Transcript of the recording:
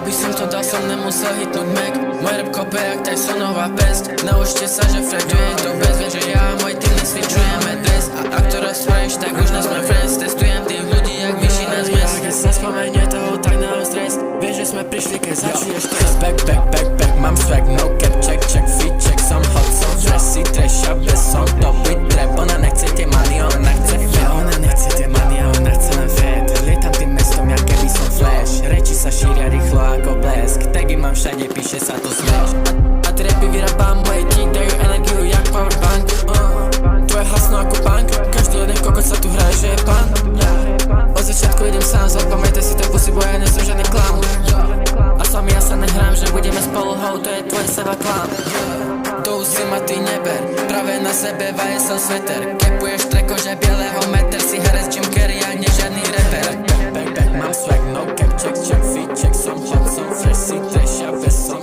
Aby som to dal, som nemusel hitnúť Mac. Môj rap kope jak Tysonová pest. Naučte sa, že Freduje je to bez. Viem, že ja a môj tým nesvičujeme dres. A ak to rozpravíš, tak už nás sme friends. Testujem tých ľudí jak myši na zmes. Keď sa spomenie toho, tak na stres. Vieš, že sme prišli, keď začneš stres. Back, mám swag, no cap, check, feed check. Som hot, som fresh, si treša, bez som to beat trap. Ona nechce tie money, ona chce fat. Ona nechce tie money, ona chce len fat. Lietam tým mestom, jak keby som flash. Reči sa šíria rýchlo ako blesk. Tagy mám všade, píše sa to smash. A ty rapy vyrábám, moje ti dajú energiu jak powerbank. Tvoje hlasno ako bank. Každý jeden kokot sa tu hraje, že je pán. Od začiatku idem sám, zapamätaj si to pusy, bo ja nesom žiadny clown. A sami ja sa nehrám, že budeme spolu ho, to je tvoje seba klam. To už si ma ty neber, práve na sebe vaje som sveter. Kepuješ treko, že bieleho meter, si herec Jim Carrey a nie žiadny rapper. Back, mám swag, no cap, check, feed check. Som hot, som fresh, si treša, bez som